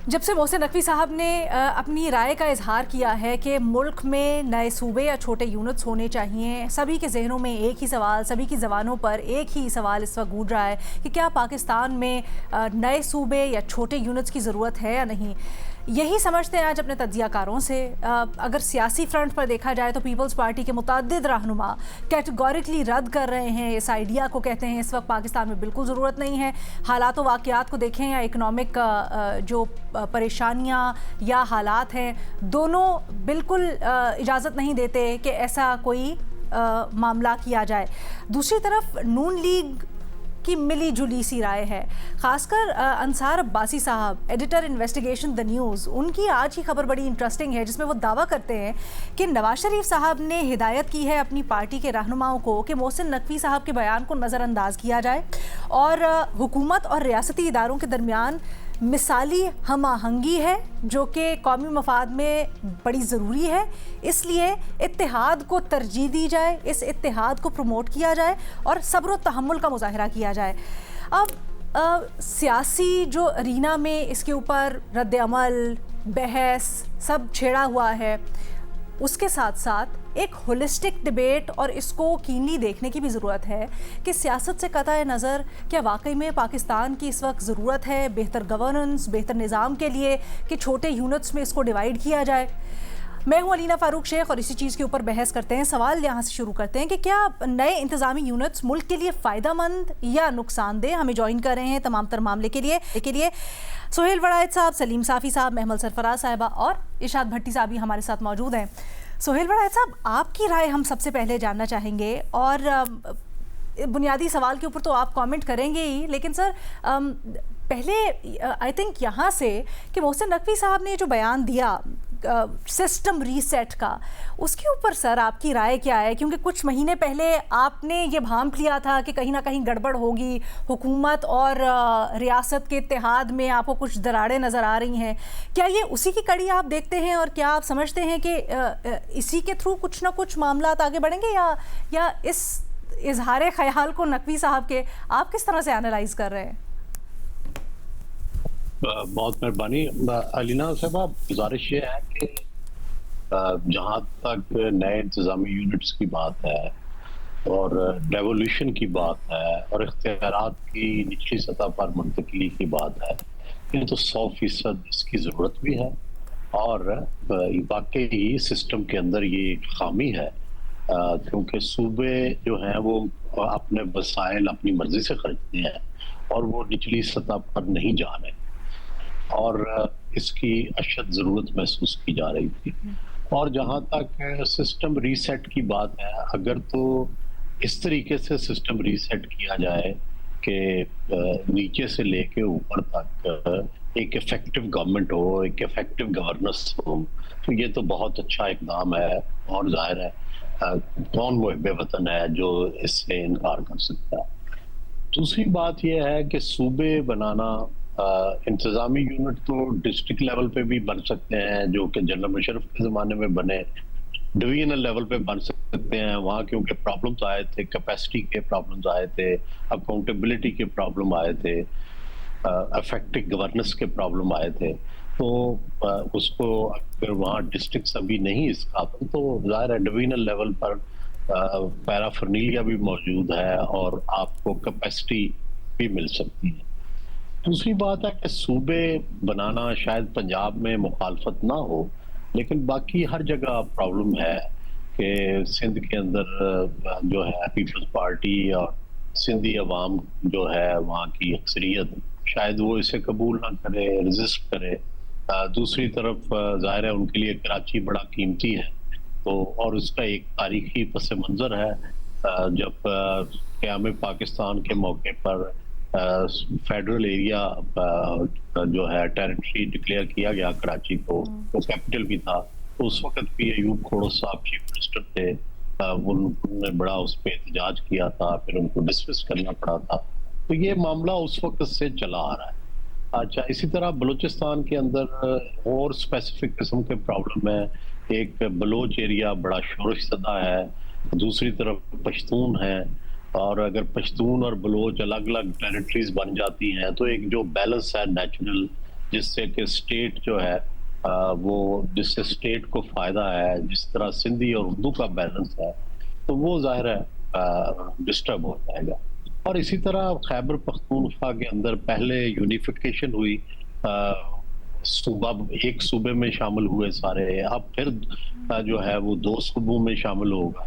جب سے محسن نقوی صاحب نے اپنی رائے کا اظہار کیا ہے کہ ملک میں نئے صوبے یا چھوٹے یونٹس ہونے چاہیے، سبھی کے ذہنوں میں ایک ہی سوال، سبھی کی زبانوں پر ایک ہی سوال اس وقت گونج رہا ہے کہ کیا پاکستان میں نئے صوبے یا چھوٹے یونٹس کی ضرورت ہے یا نہیں۔ یہی سمجھتے ہیں آج اپنے تجزیہ کاروں سے۔ اگر سیاسی فرنٹ پر دیکھا جائے تو پیپلز پارٹی کے متعدد رہنما کیٹیگوریکلی رد کر رہے ہیں اس آئیڈیا کو، کہتے ہیں اس وقت پاکستان میں بالکل ضرورت نہیں ہے۔ حالات و واقعات کو دیکھیں یا اکنامک جو پریشانیاں یا حالات ہیں، دونوں بالکل اجازت نہیں دیتے کہ ایسا کوئی معاملہ کیا جائے۔ دوسری طرف نون لیگ کی ملی جلی سی رائے ہے، خاص کر انصار عباسی صاحب، ایڈیٹر انویسٹیگیشن دا نیوز، ان کی آج کی خبر بڑی انٹرسٹنگ ہے جس میں وہ دعویٰ کرتے ہیں کہ نواز شریف صاحب نے ہدایت کی ہے اپنی پارٹی کے رہنماؤں کو کہ محسن نقوی صاحب کے بیان کو نظر انداز کیا جائے اور حکومت اور ریاستی اداروں کے درمیان مثالی ہم آہنگی ہے جو کہ قومی مفاد میں بڑی ضروری ہے، اس لیے اتحاد کو ترجیح دی جائے، اس اتحاد کو پروموٹ کیا جائے اور صبر و تحمل کا مظاہرہ کیا جائے۔ اب سیاسی جو ارینا میں اس کے اوپر رد عمل، بحث سب چھیڑا ہوا ہے، اس کے ساتھ ساتھ ایک ہولسٹک ڈیبیٹ اور اس کو کینلی دیکھنے کی بھی ضرورت ہے کہ سیاست سے قطع نظر کیا واقعی میں پاکستان کی اس وقت ضرورت ہے بہتر گورننس، بہتر نظام کے لیے کہ چھوٹے یونٹس میں اس کو ڈیوائیڈ کیا جائے۔ میں ہوں علینا فاروق شیخ اور اسی چیز کے اوپر بحث کرتے ہیں۔ سوال یہاں سے شروع کرتے ہیں کہ کیا نئے انتظامی یونٹس ملک کے لیے فائدہ مند یا نقصان دہ؟ ہمیں جوائن کر رہے ہیں تمام تر معاملے کے لیے سہیل وڑائچ صاحب، سلیم صافی صاحب، محمل سرفراز صاحبہ اور ارشاد بھٹی صاحب بھی ہمارے ساتھ موجود ہیں۔ سہیل وڑائچ صاحب، آپ کی رائے ہم سب سے پہلے جاننا چاہیں گے اور بنیادی سوال کے اوپر تو آپ کامنٹ کریں گے ہی، لیکن سر پہلے آئی تھنک یہاں سے کہ محسن نقوی صاحب نے جو بیان دیا سسٹم ریسیٹ کا، اس کے اوپر سر آپ کی رائے کیا ہے؟ کیونکہ کچھ مہینے پہلے آپ نے یہ بھانپ لیا تھا کہ کہیں نہ کہیں گڑبڑ ہوگی، حکومت اور ریاست کے اتحاد میں آپ کو کچھ دراڑیں نظر آ رہی ہیں۔ کیا یہ اسی کی کڑی آپ دیکھتے ہیں اور کیا آپ سمجھتے ہیں کہ اسی کے تھرو کچھ نہ کچھ معاملات آگے بڑھیں گے یا اس اظہار خیال کو نقوی صاحب کے آپ کس طرح سے انالائز کر رہے ہیں؟ بہت مہربانی علینا صاحبہ، گزارش یہ ہے کہ جہاں تک نئے انتظامی یونٹس کی بات ہے اور ریولیوشن کی بات ہے اور اختیارات کی نچلی سطح پر منتقلی کی بات ہے، یہ تو 100% اس کی ضرورت بھی ہے اور واقعی سسٹم کے اندر یہ ایک خامی ہے، کیونکہ صوبے جو ہیں وہ اپنے وسائل اپنی مرضی سے خرچتے ہیں اور وہ نچلی سطح پر نہیں جا رہے اور اس کی اشد ضرورت محسوس کی جا رہی تھی۔ اور جہاں تک سسٹم ریسیٹ کی بات ہے، اگر تو اس طریقے سے سسٹم ریسیٹ کیا جائے کہ نیچے سے لے کے اوپر تک ایک افیکٹو گورنمنٹ ہو، ایک افیکٹو گورننس ہو، تو یہ تو بہت اچھا اقدام ہے اور ظاہر ہے کون محب وطن ہے جو اس سے انکار کر سکتا ہے۔ دوسری بات یہ ہے کہ صوبے بنانا، انتظامی یونٹ تو ڈسٹرکٹ لیول پہ بھی بن سکتے ہیں جو کہ جنرل مشرف کے زمانے میں بنے، ڈویژنل لیول پہ بن سکتے ہیں، وہاں کیونکہ پرابلمز آئے تھے، کیپیسٹی کے پرابلمز آئے تھے، اکاؤنٹیبلٹی کے پرابلم آئے تھے، افیکٹو گورننس کے پرابلم آئے تھے، تو اس کو اگر وہاں ڈسٹرکٹ ابھی نہیں اس قابل تو ظاہر ہے ڈویژنل لیول پر پیرافرنیلیا بھی موجود ہے اور آپ کو کیپیسٹی بھی مل سکتی ہے۔ دوسری بات ہے کہ صوبے بنانا شاید پنجاب میں مخالفت نہ ہو، لیکن باقی ہر جگہ پرابلم ہے کہ سندھ کے اندر جو ہے پیپلز پارٹی اور سندھی عوام جو ہے وہاں کی اکثریت شاید وہ اسے قبول نہ کرے، ریزسٹ کرے۔ دوسری طرف ظاہر ہے ان کے لیے کراچی بڑا قیمتی ہے، تو اور اس کا ایک تاریخی پس منظر ہے، جب قیام پاکستان کے موقع پر فیڈرل ایریا جو ہے ٹیریٹری ڈکلیئر کیا گیا کراچی کو، وہ کیپٹل بھی تھا، تو اس وقت بھی ایوب کھوڑو صاحب چیف منسٹر تھے، انہوں نے بڑا اس پہ احتجاج کیا تھا، پھر ان کو ڈسمس کرنا پڑا تھا، تو یہ معاملہ اس وقت سے چلا آ رہا ہے۔ اچھا، اسی طرح بلوچستان کے اندر اور اسپیسیفک قسم کے پرابلم ہے، ایک بلوچ ایریا بڑا شورش زدہ ہے، دوسری طرف پشتون ہیں، اور اگر پشتون اور بلوچ الگ الگ ٹیریٹریز بن جاتی ہیں تو ایک جو بیلنس ہے نیچرل جس سے کہ اسٹیٹ جو ہے وہ جس سے اسٹیٹ کو فائدہ ہے، جس طرح سندھی اور اردو کا بیلنس ہے تو وہ ظاہر ہے ڈسٹرب ہو جائے گا. اور اسی طرح خیبر پختونخوا کے اندر پہلے یونیفیکیشن ہوئی، صوبہ ایک صوبے میں شامل ہوئے سارے، اب پھر جو ہے وہ 2 صوبوں میں شامل ہوگا،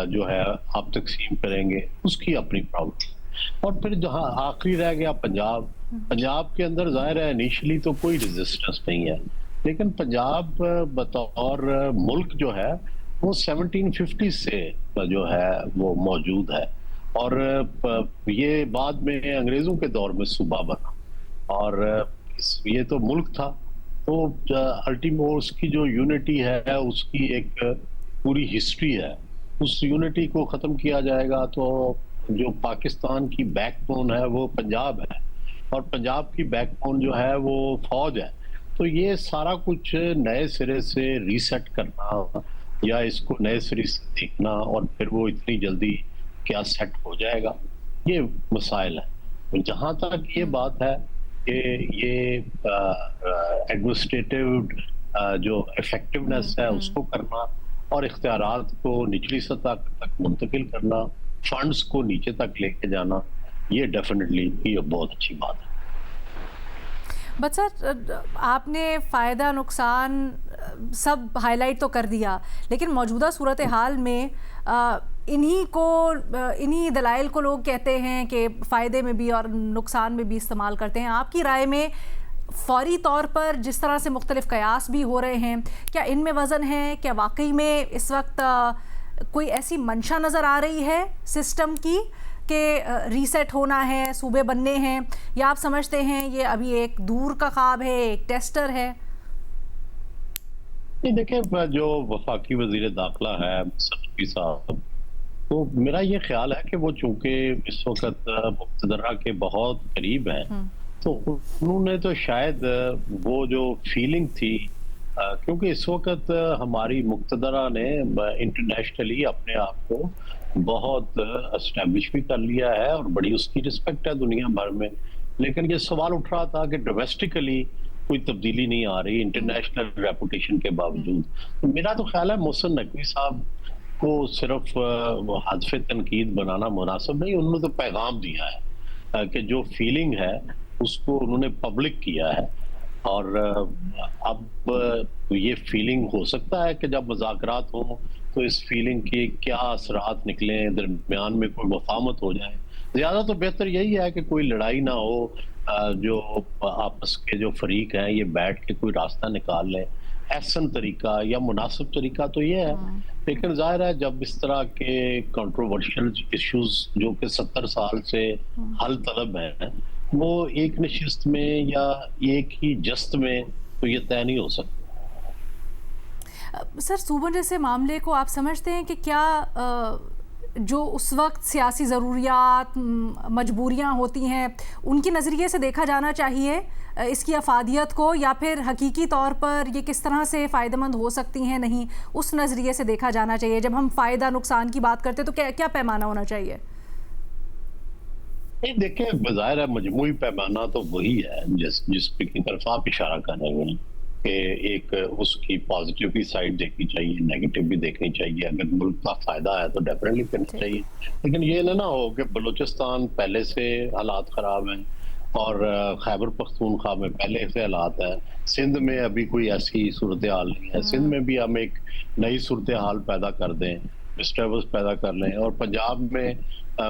جو ہے آپ تقسیم کریں گے، اس کی اپنی پرابلم. اور پھر جہاں آخری رہ گیا پنجاب، پنجاب کے اندر ظاہر ہے انیشلی تو کوئی ریزسٹنس نہیں ہے، لیکن پنجاب بطور ملک جو ہے وہ 1750 سے جو ہے وہ موجود ہے، اور یہ بعد میں انگریزوں کے دور میں صوبہ بنا، اور یہ تو ملک تھا. تو الٹیمیٹ اس کی جو یونٹی ہے اس کی ایک پوری ہسٹری ہے، اس یونٹی کو ختم کیا جائے گا تو جو پاکستان کی بیک بون ہے وہ پنجاب ہے، اور پنجاب کی بیک بون جو ہے وہ فوج ہے. تو یہ سارا کچھ نئے سرے سے ریسیٹ کرنا یا اس کو نئے سرے سے دیکھنا اور پھر وہ اتنی جلدی کیا سیٹ ہو جائے گا، یہ مسائل ہے. جہاں تک یہ بات ہے کہ یہ ایڈمنسٹریٹو جو افیکٹونیس ہے اس کو کرنا اور اختیارات کو نچلی سطح تک منتقل کرنا، فنڈز کو نیچے تک لے کے جانا، یہ ڈیفینیٹلی یہ بہت اچھی بات ہے. بٹ سر آپ نے فائدہ نقصان سب ہائی لائٹ تو کر دیا، لیکن موجودہ صورتحال میں انہی دلائل کو لوگ کہتے ہیں کہ فائدے میں بھی اور نقصان میں بھی استعمال کرتے ہیں. آپ کی رائے میں فوری طور پر جس طرح سے مختلف قیاس بھی ہو رہے ہیں، کیا ان میں وزن ہے؟ کیا واقعی میں اس وقت کوئی ایسی منشا نظر آ رہی ہے سسٹم کی کہ ریسیٹ ہونا ہے، صوبے بننے ہیں، یا آپ سمجھتے ہیں یہ ابھی ایک دور کا خواب ہے، ایک ٹیسٹر ہے؟ دیکھیں، جو وفاقی وزیر داخلہ ہے صدقی صاحب، تو میرا یہ خیال ہے کہ وہ چونکہ اس وقت مقتدرہ کے بہت قریب ہیں تو انہوں نے تو شاید وہ جو فیلنگ تھی، کیونکہ اس وقت ہماری مقتدرہ نے انٹرنیشنلی اپنے آپ کو بہت اسٹیبلش بھی کر لیا ہے اور بڑی اس کی رسپیکٹ ہے دنیا بھر میں، لیکن یہ سوال اٹھ رہا تھا کہ ڈومیسٹکلی کوئی تبدیلی نہیں آ رہی انٹرنیشنل ریپوٹیشن کے باوجود. میرا تو خیال ہے محسن نقوی صاحب کو صرف حذف تنقید بنانا مناسب نہیں، انہوں نے تو پیغام دیا ہے کہ جو فیلنگ ہے اس کو انہوں نے پبلک کیا ہے، اور اب یہ فیلنگ ہو سکتا ہے کہ جب مذاکرات ہوں تو اس فیلنگ کی کیا اثرات نکلیں، درمیان میں کوئی مفاہمت ہو جائے. زیادہ تو بہتر یہی ہے کہ کوئی لڑائی نہ ہو، جو آپس کے جو فریق ہیں یہ بیٹھ کے کوئی راستہ نکال لیں. احسن طریقہ یا مناسب طریقہ تو یہ ہے، لیکن ظاہر ہے جب اس طرح کے کنٹروورشل ایشوز جو کہ 70 سال سے حل طلب ہیں، وہ ایک نشست میں یا ایک ہی جست میں تو یہ طے نہیں ہو سکتا. سر صوبوں جیسے معاملے کو آپ سمجھتے ہیں کہ کیا جو اس وقت سیاسی ضروریات مجبوریاں ہوتی ہیں ان کی نظریے سے دیکھا جانا چاہیے اس کی افادیت کو، یا پھر حقیقی طور پر یہ کس طرح سے فائدہ مند ہو سکتی ہیں نہیں اس نظریے سے دیکھا جانا چاہیے؟ جب ہم فائدہ نقصان کی بات کرتے تو کیا پیمانہ ہونا چاہیے؟ دیکھیں، بظاہر ہے مجموعی پیمانہ تو وہی ہے جس کی طرف آپ اشارہ کر رہے ہیں کہ ایک اس کی پازیٹیو بھی سائڈ دیکھنی چاہیے، نیگیٹو بھی دیکھنی چاہیے. اگر ملک کا فائدہ ہے تو ڈیفینیٹلی کرنا چاہیے، لیکن یہ نہ ہو کہ بلوچستان پہلے سے حالات خراب ہیں اور خیبر پختونخوا میں پہلے سے حالات ہیں، سندھ میں ابھی کوئی ایسی صورتحال نہیں ہے، سندھ میں بھی ہم ایک نئی صورتحال پیدا کر دیں، ڈسٹربنس پیدا کر لیں، اور پنجاب میں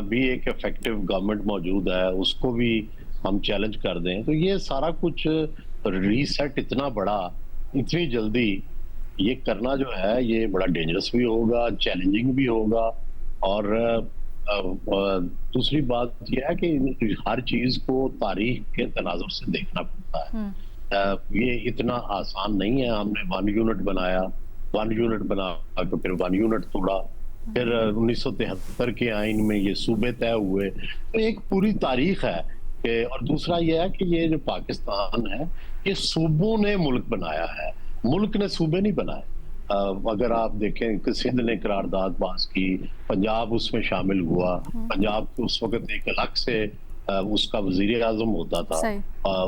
بھی ایک افیکٹو گورنمنٹ موجود ہے اس کو بھی ہم چیلنج کر دیں، تو یہ سارا کچھ ریسیٹ اتنا بڑا اتنی جلدی یہ کرنا جو ہے یہ بڑا ڈینجرس بھی ہوگا، چیلنجنگ بھی ہوگا. اور دوسری بات یہ ہے کہ ہر چیز کو تاریخ کے تناظر سے دیکھنا پڑتا ہے. یہ اتنا آسان نہیں ہے. ہم نے 1 یونٹ بنایا، 1 یونٹ بنا تو پھر 1 یونٹ توڑا، پھر 1973 کے آئین میں یہ صوبے طے ہوئے، تو ایک پوری تاریخ ہے. اور دوسرا یہ ہے کہ یہ جو پاکستان ہے یہ صوبوں نے ملک بنایا ہے، ملک نے صوبے نہیں بنائے. اگر آپ دیکھیں کہ سندھ نے قرارداد پاس کی، پنجاب اس میں شامل ہوا، پنجاب کو اس وقت ایک الگ سے اس کا وزیر اعظم ہوتا تھا،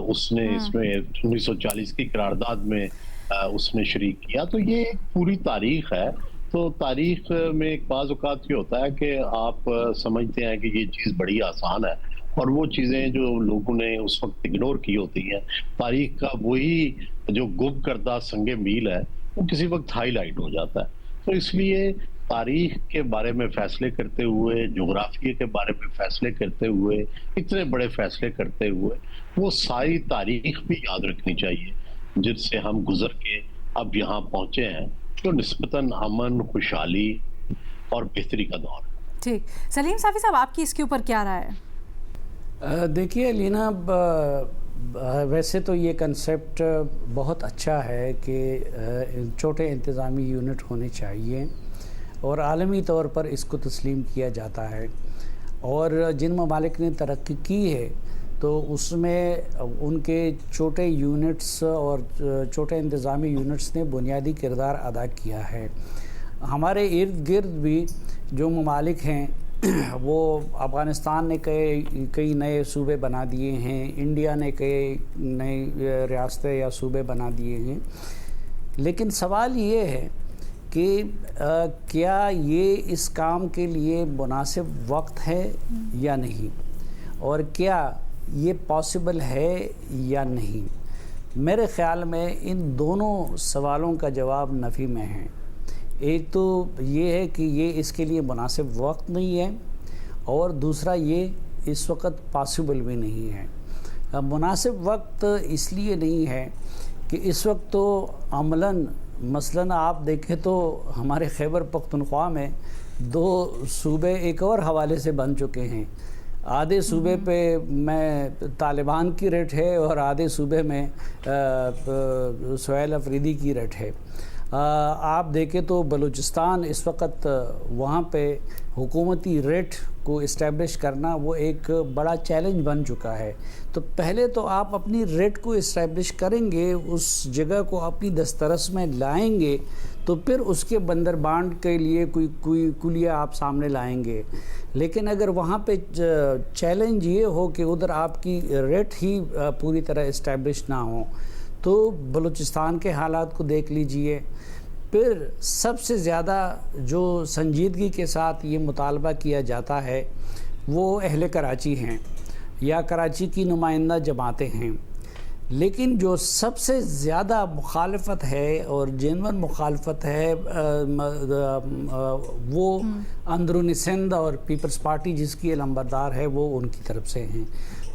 اس نے اس میں 1940 کی قرارداد میں اس نے شریک کیا. تو یہ ایک پوری تاریخ ہے. تو تاریخ میں ایک بعض اوقات یہ ہوتا ہے کہ آپ سمجھتے ہیں کہ یہ چیز بڑی آسان ہے، اور وہ چیزیں جو لوگوں نے اس وقت اگنور کی ہوتی ہیں، تاریخ کا وہی جو گم کردہ سنگ میل ہے وہ کسی وقت ہائی لائٹ ہو جاتا ہے. تو اس لیے تاریخ کے بارے میں فیصلے کرتے ہوئے، جغرافیے کے بارے میں فیصلے کرتے ہوئے، اتنے بڑے فیصلے کرتے ہوئے وہ ساری تاریخ بھی یاد رکھنی چاہیے جن سے ہم گزر کے اب یہاں پہنچے ہیں، جو نسبتاً امن، خوشحالی اور بہتری کا دور ہے. ٹھیک. سلیم صافی صاحب، آپ کی اس کے اوپر کیا رائے ہے؟ دیکھیے لینا، ویسے تو یہ کنسیپٹ بہت اچھا ہے کہ چھوٹے انتظامی یونٹ ہونے چاہیے، اور عالمی طور پر اس کو تسلیم کیا جاتا ہے. اور جن ممالک نے ترقی کی ہے تو اس میں ان کے چھوٹے یونٹس اور چھوٹے انتظامی یونٹس نے بنیادی کردار ادا کیا ہے. ہمارے ارد گرد بھی جو ممالک ہیں وہ افغانستان نے کئی نئے صوبے بنا دیے ہیں، انڈیا نے کئی نئی ریاستیں یا صوبے بنا دیے ہیں. لیکن سوال یہ ہے کہ کیا یہ اس کام کے لیے مناسب وقت ہے یا نہیں، اور کیا یہ پاسبل ہے یا نہیں. میرے خیال میں ان دونوں سوالوں کا جواب نفی میں ہے. ایک تو یہ ہے کہ یہ اس کے لیے مناسب وقت نہیں ہے، اور دوسرا یہ اس وقت پاسبل بھی نہیں ہے. مناسب وقت اس لیے نہیں ہے کہ اس وقت تو عملاً مثلاً آپ دیکھیں تو ہمارے خیبر پختونخوا میں 2 صوبے ایک اور حوالے سے بن چکے ہیں. آدھے صوبے پہ میں طالبان کی ریٹ ہے اور آدھے صوبے میں سہیل افریدی کی ریٹ ہے. آپ دیکھیں تو بلوچستان اس وقت وہاں پہ حکومتی ریٹ کو اسٹیبلش کرنا وہ ایک بڑا چیلنج بن چکا ہے. تو پہلے تو آپ اپنی ریٹ کو اسٹیبلش کریں گے، اس جگہ کو اپنی دسترس میں لائیں گے، تو پھر اس کے بندر بانڈ کے لیے کوئی کلیہ آپ سامنے لائیں گے. لیکن اگر وہاں پہ چیلنج یہ ہو کہ ادھر آپ کی ریٹ ہی پوری طرح اسٹیبلش نہ ہو، تو بلوچستان کے حالات کو دیکھ لیجئے. پھر سب سے زیادہ جو سنجیدگی کے ساتھ یہ مطالبہ کیا جاتا ہے وہ اہل کراچی ہیں یا کراچی کی نمائندہ جماعتیں ہیں. لیکن جو سب سے زیادہ مخالفت ہے اور جینون مخالفت ہے وہ اندرونی سندھ اور پیپلز پارٹی جس کی علمبردار ہے وہ ان کی طرف سے ہیں.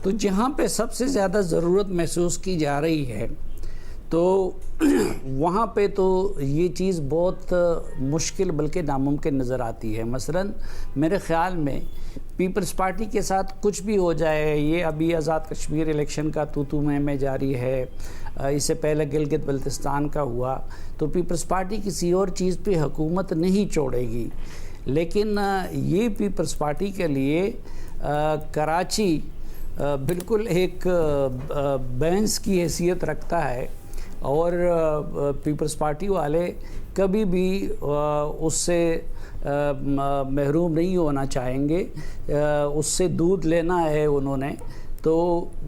تو جہاں پہ سب سے زیادہ ضرورت محسوس کی جا رہی ہے تو وہاں پہ تو یہ چیز بہت مشکل بلکہ ناممکن نظر آتی ہے. مثلاً میرے خیال میں پیپلز پارٹی کے ساتھ کچھ بھی ہو جائے، یہ ابھی آزاد کشمیر الیکشن کا تو میں جاری ہے، اس سے پہلے گلگت بلتستان کا ہوا، تو پیپلز پارٹی کسی اور چیز پہ حکومت نہیں چھوڑے گی. لیکن یہ پیپلز پارٹی کے لیے کراچی بالکل ایک بینس کی حیثیت رکھتا ہے، اور پیپلز پارٹی والے کبھی بھی اس سے محروم نہیں ہونا چاہیں گے. اس سے دودھ لینا ہے انہوں نے، تو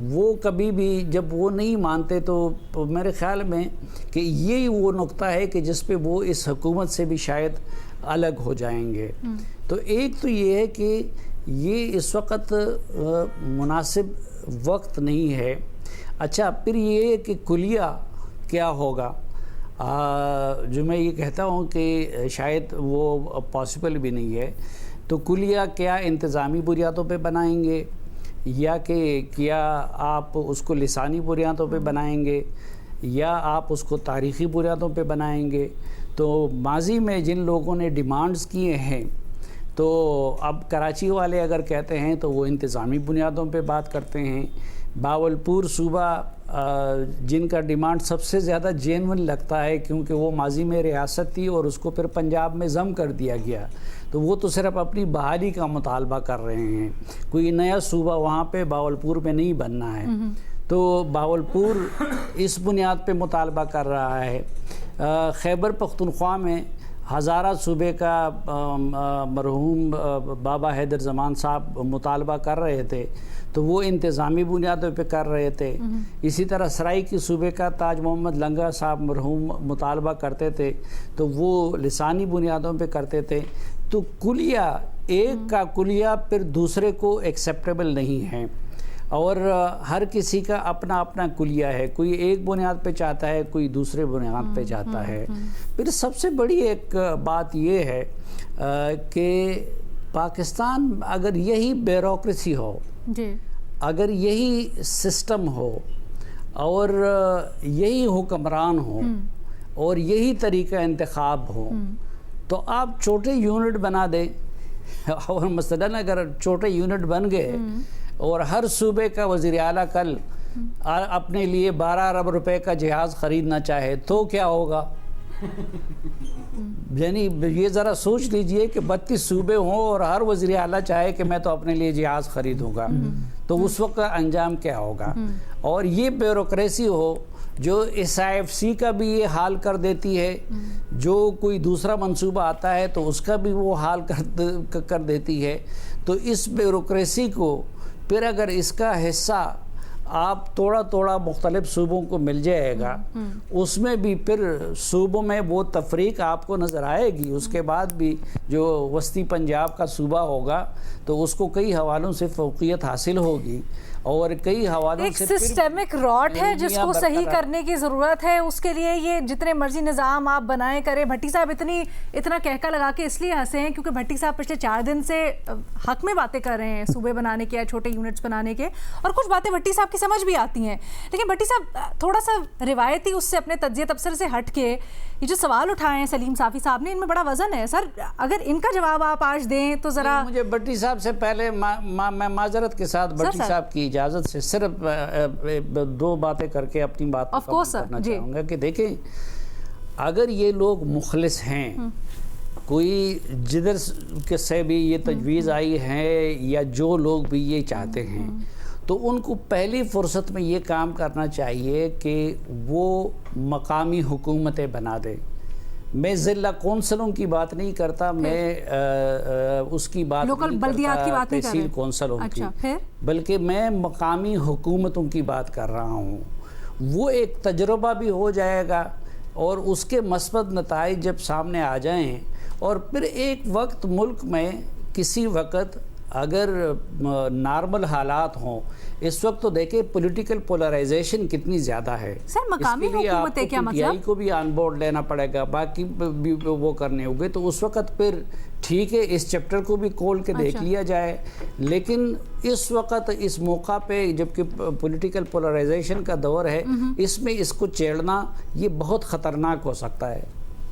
وہ کبھی بھی جب وہ نہیں مانتے تو میرے خیال میں کہ یہی وہ نقطہ ہے کہ جس پہ وہ اس حکومت سے بھی شاید الگ ہو جائیں گے. تو ایک تو یہ ہے کہ یہ اس وقت مناسب وقت نہیں ہے. اچھا، پھر یہ کہ کلیہ کیا ہوگا، جو میں یہ کہتا ہوں کہ شاید وہ پاسبل بھی نہیں ہے. تو کلیہ کیا انتظامی بنیادوں پہ بنائیں گے، یا کہ کیا آپ اس کو لسانی بنیادوں پہ بنائیں گے، یا آپ اس کو تاریخی بنیادوں پہ بنائیں گے. تو ماضی میں جن لوگوں نے ڈیمانڈز کیے ہیں، تو اب کراچی والے اگر کہتے ہیں تو وہ انتظامی بنیادوں پہ بات کرتے ہیں. باولپور صوبہ جن کا ڈیمانڈ سب سے زیادہ جینون لگتا ہے کیونکہ وہ ماضی میں ریاست تھی اور اس کو پھر پنجاب میں ضم کر دیا گیا، تو وہ تو صرف اپنی بحالی کا مطالبہ کر رہے ہیں. کوئی نیا صوبہ وہاں پہ باولپور میں نہیں بننا ہے. تو باولپور اس بنیاد پہ مطالبہ کر رہا ہے. خیبر پختونخوا میں ہزارہ صوبے کا مرحوم بابا حیدر زمان صاحب مطالبہ کر رہے تھے تو وہ انتظامی بنیادوں پہ کر رہے تھے. اسی طرح سرائیکی صوبے کا تاج محمد لنگا صاحب مرحوم مطالبہ کرتے تھے تو وہ لسانی بنیادوں پہ کرتے تھے. تو کلیہ ایک کا کلیہ پھر دوسرے کو ایکسیپٹیبل نہیں ہے اور ہر کسی کا اپنا اپنا کلیہ ہے. کوئی ایک بنیاد پہ چاہتا ہے, کوئی دوسرے بنیاد پہ چاہتا ہے. پھر سب سے بڑی ایک بات یہ ہے کہ پاکستان اگر یہی بیوروکریسی ہو, اگر یہی سسٹم ہو اور یہی حکمران ہو اور یہی طریقہ انتخاب ہو تو آپ چھوٹے یونٹ بنا دیں. اور مثلاً اگر چھوٹے یونٹ بن گئے اور ہر صوبے کا وزیر اعلیٰ کل اپنے لیے 12 ارب روپے کا جہاز خریدنا چاہے تو کیا ہوگا؟ یعنی یہ ذرا سوچ لیجئے کہ 32 صوبے ہوں اور ہر وزیر اعلیٰ چاہے کہ میں تو اپنے لیے جہاز خریدوں گا تو اس وقت انجام کیا ہوگا؟ اور یہ بیوروکریسی ہو جو SIFC کا بھی یہ حال کر دیتی ہے, جو کوئی دوسرا منصوبہ آتا ہے تو اس کا بھی وہ حال کر دیتی ہے. تو اس بیوروکریسی کو پھر اگر اس کا حصہ آپ توڑا مختلف صوبوں کو مل جائے گا, اس میں بھی پھر صوبوں میں وہ تفریق آپ کو نظر آئے گی. اس کے بعد بھی جو وسطی پنجاب کا صوبہ ہوگا تو اس کو کئی حوالوں سے فوقیت حاصل ہوگی اور کئی حوالوں سے ایک سسٹمک راٹ ہے جس کو صحیح کرنے کی ضرورت ہے. اس کے لیے یہ جتنے مرضی نظام آپ بنائیں کریں. بھٹی صاحب اتنا کہکا لگا کے اس لیے ہنسے ہیں کیونکہ بھٹی صاحب پچھلے 4 دن سے حق میں باتیں کر رہے ہیں صوبے بنانے کے یا چھوٹے یونٹس بنانے کے, اور کچھ باتیں بھٹی صاحب کی سمجھ بھی آتی ہیں. لیکن بھٹی صاحب تھوڑا سا روایتی اس سے اپنے تجزیہ تبصرے سے ہٹ کے یہ جو سوال اٹھائے ہیں سلیم صافی صاحب نے, ان میں بڑا وزن ہے. سر اگر ان کا جواب آپ آج دیں تو ذرا. مجھے بھٹی صاحب سے پہلے میں معذرت کے ساتھ بھٹی صاحب کی اجازت سے صرف 2 باتیں کر کے اپنی بات کو کرنا چاہوں گا کہ دیکھیں اگر یہ لوگ مخلص ہیں, کوئی جدھر سے بھی یہ تجویز آئی ہے یا جو لوگ بھی یہ چاہتے ہیں تو ان کو پہلی فرصت میں یہ کام کرنا چاہیے کہ وہ مقامی حکومتیں بنا دیں. میں ضلع کونسلوں کی بات نہیں کرتا, میں اس کی بات نہیں کرتا تحصیل کونسلوں کی, بلکہ میں مقامی حکومتوں کی بات کر رہا ہوں. وہ ایک تجربہ بھی ہو جائے گا اور اس کے مثبت نتائج جب سامنے آ جائیں اور پھر ایک وقت ملک میں کسی وقت اگر نارمل حالات ہوں, اس وقت تو دیکھیں پولیٹیکل پولرائزیشن کتنی زیادہ ہے. سر مقامی حکومتیں کیا مطلب؟ PTI کو بھی آن بورڈ لینا پڑے گا, باقی بھی وہ کرنے ہوگے, تو اس وقت پھر ٹھیک ہے اس چیپٹر کو بھی کھول کے دیکھ لیا جائے. لیکن اس وقت اس موقع پہ جبکہ پولیٹیکل پولرائزیشن کا دور ہے, اس میں اس کو چھیڑنا یہ بہت خطرناک ہو سکتا ہے.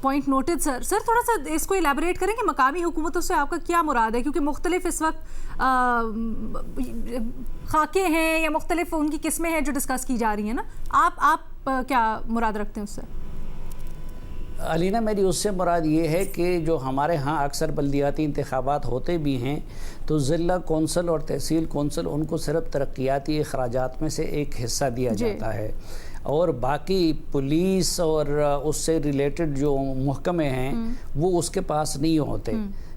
پوائنٹ نوٹڈ سر. سر تھوڑا سا اس کو الیبوریٹ کریں کہ مقامی حکومتوں سے آپ کا کیا مراد ہے, کیونکہ مختلف اس وقت خاکے ہیں یا مختلف ان کی قسمیں ہیں جو ڈسکس کی جا رہی ہیں نا, آپ کیا مراد رکھتے ہیں اس سے؟ علینا میری اس سے مراد یہ ہے کہ جو ہمارے ہاں اکثر بلدیاتی انتخابات ہوتے بھی ہیں تو ضلع کونسل اور تحصیل کونسل ان کو صرف ترقیاتی اخراجات میں سے ایک حصہ دیا جاتا ہے اور باقی پولیس اور اس سے ریلیٹڈ جو محکمے ہیں وہ اس کے پاس نہیں ہوتے.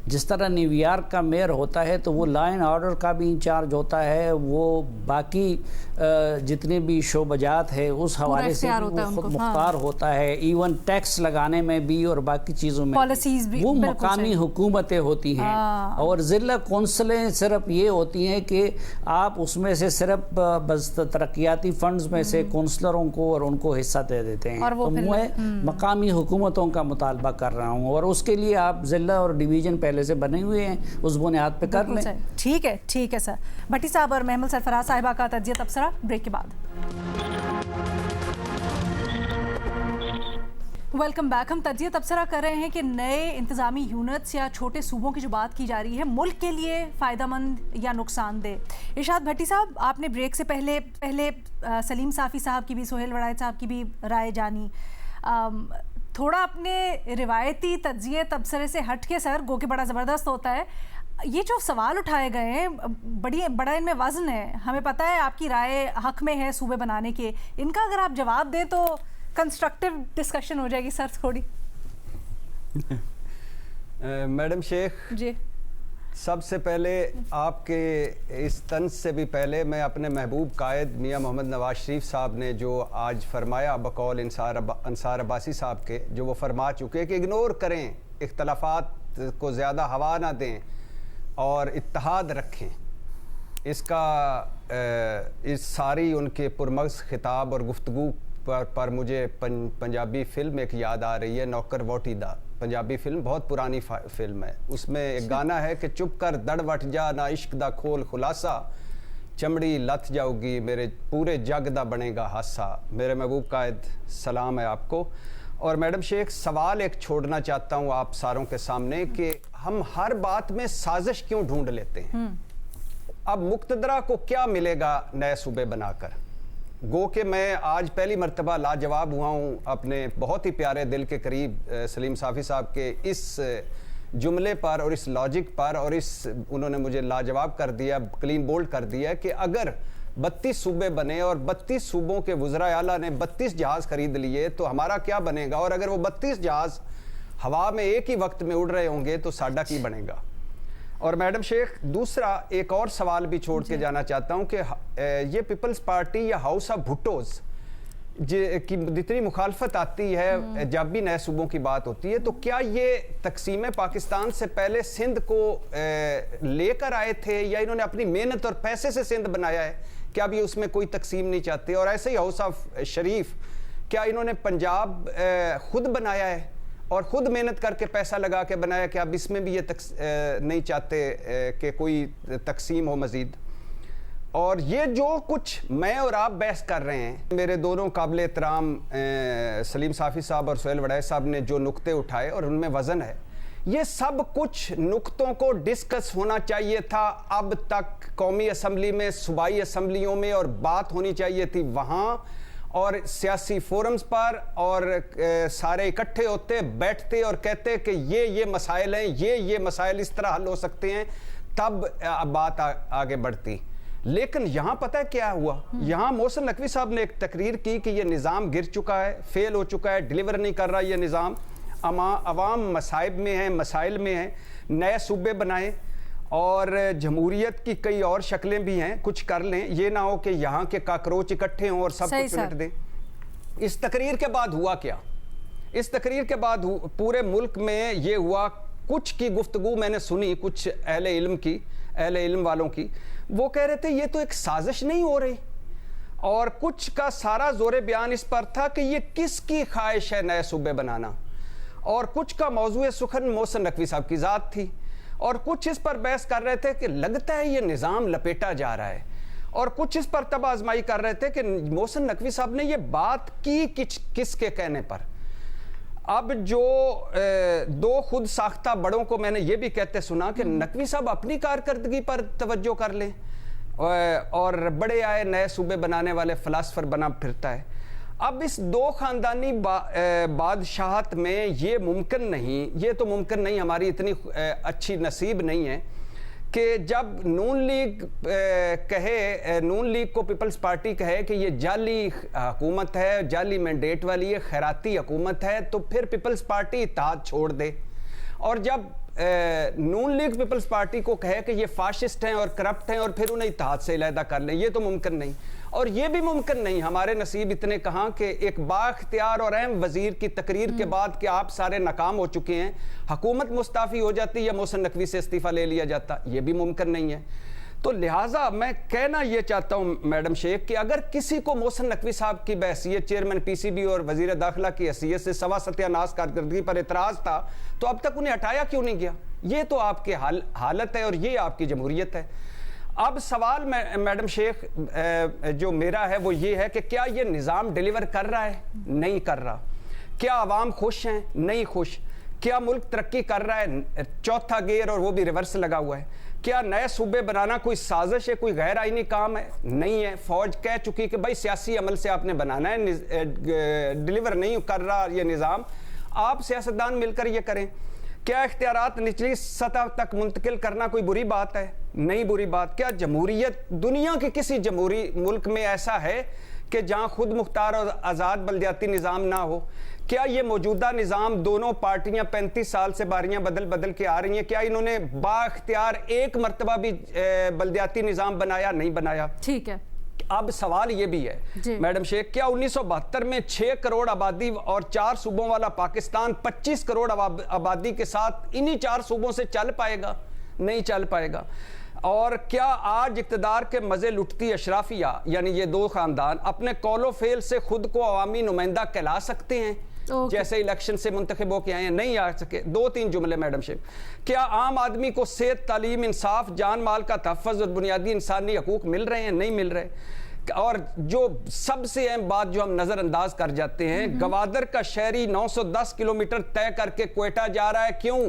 جس طرح نیو یارک کا میئر ہوتا ہے تو وہ لا اینڈ آرڈر کا بھی انچارج ہوتا ہے, وہ باقی جتنے بھی شعبجات ہے اس حوالے سے وہ خود مختار ہوتا ہے, ایون ٹیکس لگانے میں بھی اور باقی چیزوں میں وہ مقامی حکومتیں ہوتی ہیں. اور ضلع کونسلیں صرف یہ ہوتی ہیں کہ آپ اس میں سے صرف بس ترقیاتی فنڈز میں سے کونسلروں کو اور ان کو حصہ دے دیتے ہیں. تو میں مقامی حکومتوں کا مطالبہ کر رہا ہوں اور اس کے لیے آپ ضلع اور ڈویژن پہلے سے بنے ہوئے ہیں, اس بنیاد پہ کر لیں. ٹھیک ہے سر. بھٹی صاحب اور محمل سرفراز صاحبہ کا تجزیہ تبصرہ بریک کے بعد. Welcome back. ہم تجزیہ تبصرہ کر رہے ہیں کہ نئے انتظامی یونٹس یا چھوٹے صوبوں کی جو بات کی جا رہی ہے ملک کے لیے فائدہ مند یا نقصان دہ. ارشاد بھٹی صاحب, آپ نے بریک سے پہلے سلیم صافی صاحب کی بھی, سہیل وڑائچ صاحب کی بھی رائے جانی. تھوڑا اپنے روایتی تجزیے تبصرے سے ہٹ کے سر, گو کہ بڑا زبردست ہوتا ہے, یہ جو سوال اٹھائے گئے ہیں بڑا ان میں وزن ہے. ہمیں پتہ ہے آپ کی رائے حق میں ہے صوبے بنانے کے, ان کا اگر آپ جواب دیں تو کنسٹرکٹیو ڈسکشن ہو جائے گی سر تھوڑی. میڈم شیخ جی سب سے پہلے آپ کے اس طنز سے بھی پہلے میں اپنے محبوب قائد میاں محمد نواز شریف صاحب نے جو آج فرمایا بقول انصار عباسی صاحب کے، جو وہ فرما چکے کہ اگنور کریں، اختلافات کو زیادہ ہوا نہ دیں اور اتحاد رکھیں، اس کا اس ساری ان کے پرمغز خطاب اور گفتگو پر مجھے پنجابی فلم ایک یاد آ رہی ہے، نوکر ووٹی دا، پنجابی فلم، بہت پرانی فلم ہے، اس میں ایک گانا ہے کہ چپ کر دڑ وٹ جا نہ عشق دا کھول خلاصہ، چمڑی لت جاؤ گی میرے پورے جگ دا بنے گا حادثہ۔ میرے محبوب قائد سلام ہے آپ کو۔ اور میڈم شیخ سوال ایک چھوڑنا چاہتا ہوں آپ ساروں کے سامنے کہ ہم ہر بات میں سازش کیوں ڈھونڈ لیتے ہیں؟ اب مقتدرہ کو کیا ملے گا نئے صوبے بنا کر؟ گو کہ میں آج پہلی مرتبہ لاجواب ہوا ہوں اپنے بہت ہی پیارے دل کے قریب سلیم صافی صاحب کے اس جملے پر اور اس لاجک پر، اور انہوں نے مجھے لاجواب کر دیا، کلین بولڈ کر دیا کہ اگر 32 صوبے بنے اور 32 صوبوں کے وزراء اعلیٰ نے 32 جہاز خرید لیے تو ہمارا کیا بنے گا، اور اگر وہ 32 جہاز ہوا میں ایک ہی وقت میں اڑ رہے ہوں گے تو ساڈا کی بنے گا؟ اور میڈم شیخ دوسرا ایک اور سوال بھی چھوڑ کے جانا چاہتا ہوں کہ یہ پیپلز پارٹی یا ہاؤس آف بھٹوز کی جتنی مخالفت آتی ہے جب بھی نئے صوبوں کی بات ہوتی ہے، تو کیا یہ تقسیم پاکستان سے پہلے سندھ کو لے کر آئے تھے یا انہوں نے اپنی محنت اور پیسے سے سندھ بنایا ہے؟ کیا اب یہ اس میں کوئی تقسیم نہیں چاہتے؟ اور ایسے ہی ہاؤس آف شریف، کیا انہوں نے پنجاب خود بنایا ہے اور خود محنت کر کے پیسہ لگا کے بنایا کہ اب اس میں بھی یہ نہیں چاہتے کہ کوئی تقسیم ہو مزید؟ اور یہ جو کچھ میں اور آپ بحث کر رہے ہیں، میرے دونوں قابل احترام سلیم صافی صاحب اور سہیل وڑائے صاحب نے جو نقطے اٹھائے اور ان میں وزن ہے، یہ سب کچھ نقطوں کو ڈسکس ہونا چاہیے تھا اب تک قومی اسمبلی میں، صوبائی اسمبلیوں میں، اور بات ہونی چاہیے تھی وہاں اور سیاسی فورمز پر، اور سارے اکٹھے ہوتے، بیٹھتے اور کہتے کہ یہ مسائل ہیں، یہ مسائل اس طرح حل ہو سکتے ہیں، تب بات آگے بڑھتی۔ لیکن یہاں پتہ ہے کیا ہوا؟ یہاں محسن نقوی صاحب نے ایک تقریر کی کہ یہ نظام گر چکا ہے، فیل ہو چکا ہے، ڈیلیور نہیں کر رہا یہ نظام، عوام مصائب میں ہیں، مسائل میں ہیں، نئے صوبے بنائیں، اور جمہوریت کی کئی اور شکلیں بھی ہیں، کچھ کر لیں، یہ نہ ہو کہ یہاں کے کاکروچ اکٹھے ہوں اور سب کچھ پلٹ دیں۔ اس تقریر کے بعد ہوا کیا؟ اس تقریر کے بعد پورے ملک میں یہ ہوا، کچھ کی گفتگو میں نے سنی کچھ اہل علم والوں کی، وہ کہہ رہے تھے یہ تو ایک سازش نہیں ہو رہی، اور کچھ کا سارا زور بیان اس پر تھا کہ یہ کس کی خواہش ہے نئے صوبے بنانا، اور کچھ کا موضوع سخن محسن نقوی صاحب کی ذات تھی، اور کچھ اس پر بحث کر رہے تھے کہ لگتا ہے یہ نظام لپیٹا جا رہا ہے، اور کچھ اس پر تب آزمائی کر رہے تھے کہ محسن نقوی صاحب نے یہ بات کی کس کے کہنے پر۔ اب جو دو خود ساختہ بڑوں کو میں نے یہ بھی کہتے سنا کہ نقوی صاحب اپنی کارکردگی پر توجہ کر لیں، اور بڑے آئے نئے صوبے بنانے والے فلاسفر بنا پھرتا ہے۔ اب اس دو خاندانی بادشاہت میں یہ ممکن نہیں، یہ تو ممکن نہیں، ہماری اتنی اچھی نصیب نہیں ہے کہ جب نون لیگ کو پیپلز پارٹی کہے کہ یہ جعلی حکومت ہے، جعلی مینڈیٹ والی ہے، خیراتی حکومت ہے، تو پھر پیپلز پارٹی اتحاد چھوڑ دے، اور جب نون لیگ پیپلز پارٹی کو کہے کہ یہ فاشسٹ ہیں اور کرپٹ ہیں اور پھر انہیں اتحاد سے علیحدہ کر لیں، یہ تو ممکن نہیں۔ اور یہ بھی ممکن نہیں، ہمارے نصیب اتنے کہاں کہ ایک بااختیار اور اہم وزیر کی تقریر کے بعد کہ آپ سارے ناکام ہو چکے ہیں، حکومت مستعفی ہو جاتی یا محسن نقوی سے استعفیٰ لے لیا جاتا، یہ بھی ممکن نہیں ہے۔ تو لہٰذا میں کہنا یہ چاہتا ہوں میڈم شیخ کہ اگر کسی کو محسن نقوی صاحب کی بحیثیت چیئرمین پی سی بی اور وزیر داخلہ کی حیثیت سے سوا ستیہ ناز کارکردگی پر اعتراض تھا تو اب تک انہیں ہٹایا کیوں نہیں گیا؟ یہ تو آپ کے حالت ہے اور یہ آپ کی جمہوریت ہے۔ اب سوال میڈم شیخ جو میرا ہے وہ یہ ہے کہ کیا یہ نظام ڈیلیور کر رہا ہے؟ نہیں کر رہا۔ کیا عوام خوش ہیں؟ نہیں خوش۔ کیا ملک ترقی کر رہا ہے؟ چوتھا گیئر اور وہ بھی ریورس لگا ہوا ہے۔ کیا نئے صوبے بنانا کوئی سازش ہے، کوئی غیر آئینی کام ہے؟ نہیں ہے۔ فوج کہہ چکی کہ بھائی سیاسی عمل سے آپ نے بنانا ہے، ڈیلیور نہیں کر رہا یہ نظام، آپ سیاستدان مل کر یہ کریں۔ کیا اختیارات نچلی سطح تک منتقل کرنا کوئی بری بات ہے؟ نہیں بری بات۔ کیا جمہوریت دنیا کے کسی جمہوری ملک میں ایسا ہے کہ جہاں خود مختار اور آزاد بلدیاتی نظام نہ ہو؟ کیا یہ موجودہ نظام دونوں پارٹیاں 35 سال سے باریاں بدل کے آ رہی ہیں، کیا انہوں نے با اختیار ایک مرتبہ بھی بلدیاتی نظام بنایا؟ نہیں بنایا. ٹھیک ہے. اب سوال یہ بھی ہے میڈم شیخ، کیا 1972 میں 6 کروڑ آبادی اور 4 صوبوں والا پاکستان 25 کروڑ آبادی کے ساتھ انہی 4 صوبوں سے چل پائے گا؟ نہیں چل پائے گا. اور کیا آج اقتدار کے مزے لٹتی اشرافیہ یعنی یہ 2 خاندان اپنے قول و فعل سے خود کو عوامی نمائندہ کہلا سکتے ہیں جیسے الیکشن سے منتخب ہو کے آئے ہیں؟ نہیں آ سکے. 2-3 جملے میڈم شیخ. کیا عام آدمی کو صحت، تعلیم، انصاف، جان مال کا تحفظ اور بنیادی انسانی حقوق مل رہے ہیں؟ نہیں مل رہے. اور جو سب سے اہم بات جو ہم نظر انداز کر جاتے ہیں، گوادر کا شہری 910 کلومیٹر طے کر کے کوئٹہ جا رہا ہے، کیوں؟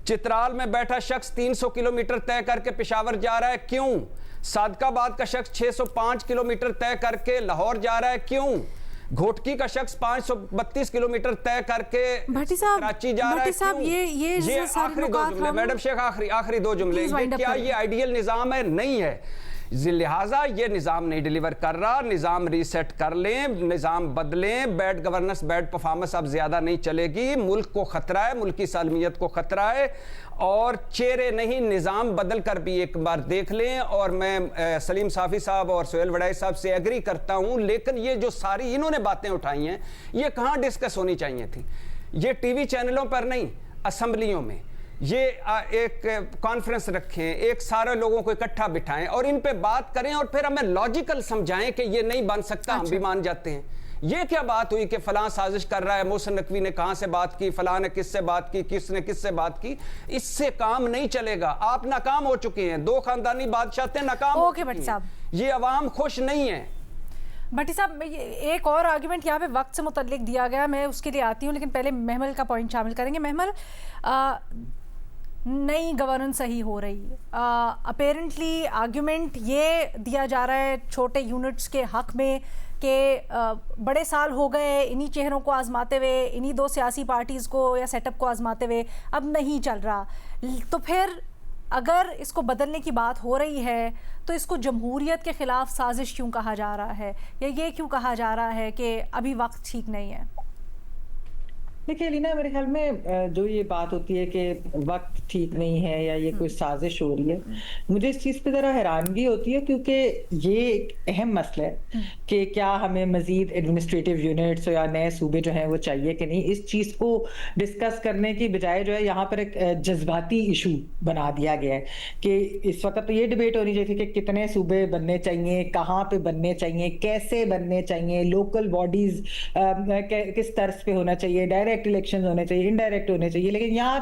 چترال میں بیٹھا شخص 300 کلومیٹر طے کر کے پشاور جا رہا ہے، کیوں؟ صادق آباد کا شخص 605 کلومیٹر طے کر کے لاہور جا رہا ہے، کیوں؟ گھوٹکی کا شخص 532 کلومیٹر طے کر کے کراچی جا رہا ہے، کیوں؟ یہ آخری 2 جملے میڈم شیخ، آخری 2 جملے. کیا یہ آئیڈیل نظام ہے؟ نہیں ہے. لہٰذا یہ نظام نہیں ڈیلیور کر رہا. نظام ریسیٹ کر لیں، نظام بدلیں. بیڈ گورننس، بیڈ پرفارمنس اب زیادہ نہیں چلے گی. ملک کو خطرہ ہے، ملکی سالمیت کو خطرہ ہے. اور چہرے نہیں، نظام بدل کر بھی ایک بار دیکھ لیں. اور میں سلیم صافی صاحب اور سہیل وڑائی صاحب سے ایگری کرتا ہوں، لیکن یہ جو ساری انہوں نے باتیں اٹھائی ہیں یہ کہاں ڈسکس ہونی چاہیے تھی؟ یہ ٹی وی چینلوں پر نہیں، اسمبلیوں میں یہ ایک کانفرنس رکھیں، ایک سارے لوگوں کو اکٹھا بٹھائیں اور ان پہ بات کریں اور پھر ہمیں لاجیکل سمجھائیں کہ یہ نہیں بن سکتا. ہم بھی مان جاتے ہیں. یہ کیا بات ہوئی کہ فلاں سازش کر رہا ہے، محسن نقوی نے کہاں سے بات کی، فلاں نے کس سے بات کی، کس نے کس سے بات کی؟ اس سے کام نہیں چلے گا. آپ ناکام ہو چکے ہیں. 2 خاندانی بادشاہتیں ناکام ہو چکی ہیں. یہ عوام خوش نہیں ہے. بھٹی صاحب ایک اور آرگیومنٹ یہاں پہ وقت سے متعلق دیا گیا، میں اس کے لیے آتی ہوں، لیکن پہلے محمل کا پوائنٹ شامل کریں گے. محمل، نئی گورننس صحیح ہو رہی ہے. اپیرنٹلی آرگیومنٹ یہ دیا جا رہا ہے چھوٹے یونٹس کے حق میں کہ بڑے سال ہو گئے انہی چہروں کو آزماتے ہوئے، انہی 2 سیاسی پارٹیز کو یا سیٹ اپ کو آزماتے ہوئے، اب نہیں چل رہا. تو پھر اگر اس کو بدلنے کی بات ہو رہی ہے تو اس کو جمہوریت کے خلاف سازش کیوں کہا جا رہا ہے، یا یہ کیوں کہا جا رہا ہے کہ ابھی وقت ٹھیک نہیں ہے؟ دیکھیے علینا، میرے خیال میں جو یہ بات ہوتی ہے کہ وقت ٹھیک نہیں ہے یا یہ کوئی سازش ہو رہی ہے، مجھے اس چیز پہ ذرا حیرانگی ہوتی ہے، کیونکہ یہ ایک اہم مسئلہ ہے کہ کیا ہمیں مزید ایڈمنسٹریٹو یونٹس یا نئے صوبے جو ہیں وہ چاہیے کہ نہیں. اس چیز کو ڈسکس کرنے کی بجائے جو ہے یہاں پر ایک جذباتی ایشو بنا دیا گیا ہے کہ اس وقت تو یہ ڈیبیٹ ہونی چاہیے کہ کتنے صوبے بننے چاہیے، کہاں پہ بننے چاہیے، کیسے بننے چاہیے، لوکل باڈیز کس طرز پہ ہونا چاہیے، ڈائریکٹ الیکشن ہونے چاہیے، انڈائریکٹ ہونے چاہیے. لیکن یہاں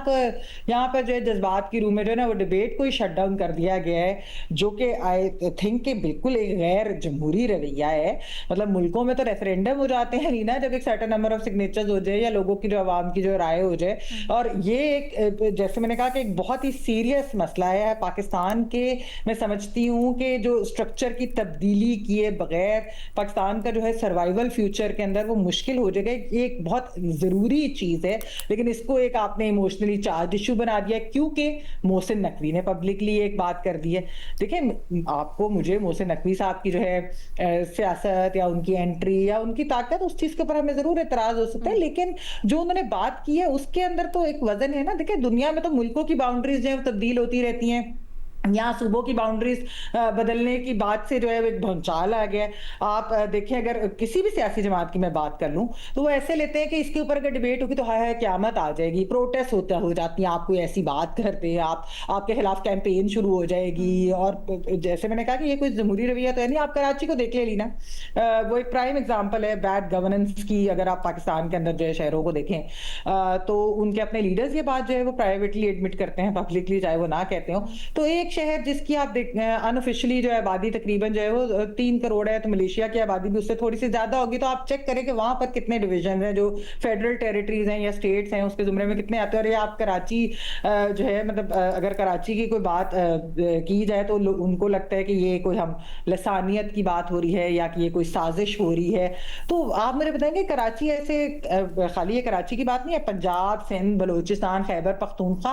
پر جو ہے جذبات کی روح میں جو ہے نا وہ ڈیبیٹ کو ہی شٹ ڈاؤن کر دیا گیا ہے، جو کہ آئی تھنک کہ بالکل ایک غیر جمہوری رویہ ہے. مطلب ملکوں میں تو ریفرینڈم ہو جاتے ہیں رینا جب ایک سرٹن نمبر آف سگنیچرز ہو جائے یا لوگوں کی جو عوام کی جو رائے ہو جائے. اور یہ ایک جیسے میں نے کہا کہ ایک بہت ہی سیریس مسئلہ ہے پاکستان کے. میں سمجھتی ہوں کہ جو اسٹرکچر کی تبدیلی کیے بغیر پاکستان کا جو ہے سروائیول فیوچر کے اندر وہ مشکل ہو جائے گا. یہ ایک بہت ضروری چیز ہے، لیکن اس کو ایک آپ نے ایموشنلی چارج ایشو بنا دیا کیونکہ محسن نقوی نے پبلکلی ایک بات کر دی ہے. دیکھیں آپ کو مجھے محسن نقوی صاحب کی جو ہے سیاست یا ان کی انٹری یا ان کی طاقت، اس چیز کے اوپر ہمیں ضرور اعتراض ہو سکتا ہے، لیکن جو انہوں نے بات کی ہے اس کے اندر تو ایک وزن ہے نا. دیکھیں دنیا میں تو ملکوں کی باؤنڈریز جو ہیں تبدیل ہوتی رہتی ہیں، یہاں صوبوں کی باؤنڈریز بدلنے کی بات سے جو ہے ایک بھونچال آ گیا ہے. آپ دیکھیں اگر کسی بھی سیاسی جماعت کی میں بات کر لوں تو وہ ایسے لیتے ہیں کہ اس کے اوپر اگر ڈیبیٹ ہوگی تو ہائے قیامت آ جائے گی، پروٹیسٹ ہو جاتی ہیں، آپ کوئی ایسی بات کرتے ہیں، آپ کے خلاف کیمپین شروع ہو جائے گی. اور جیسے میں نے کہا کہ یہ کوئی جمہوری رویہ تو ہے نہیں. آپ کراچی کو دیکھ لے لینا، وہ ایک پرائم ایگزامپل ہے بیڈ گورننس کی. اگر آپ پاکستان کے اندر جو ہے شہروں کو دیکھیں تو ان کے اپنے لیڈرز یہ بات جو ہے وہ پرائیویٹلی ایڈمٹ کرتے ہیں پبلکلی، چاہے وہ نہ کہتے ہوں. تو ایک شہر جس کی آپ انوفیشلی جو ہے آبادی تقریباً جو ہے وہ 3 کروڑ ہے، تو ملیشیا کی آبادی بھی اس سے تھوڑی سی زیادہ ہوگی. تو آپ چیک کریں کہ وہاں پر کتنے ڈویژن ہیں جو فیڈرل ٹیریٹریز ہیں یا اسٹیٹس ہیں، اس کے زمرے میں کتنے آتے ہیں. اور یہ آپ کراچی جو ہے مطلب اگر کراچی کی کوئی بات کی جائے تو ان کو لگتا ہے کہ یہ کوئی ہم لسانیت کی بات ہو رہی ہے یا کہ یہ کوئی سازش ہو رہی ہے. تو آپ مجھے بتائیں گے کراچی ایسے خالی یہ کراچی کی بات نہیں ہے، پنجاب، سندھ، بلوچستان، خیبر پختونخوا،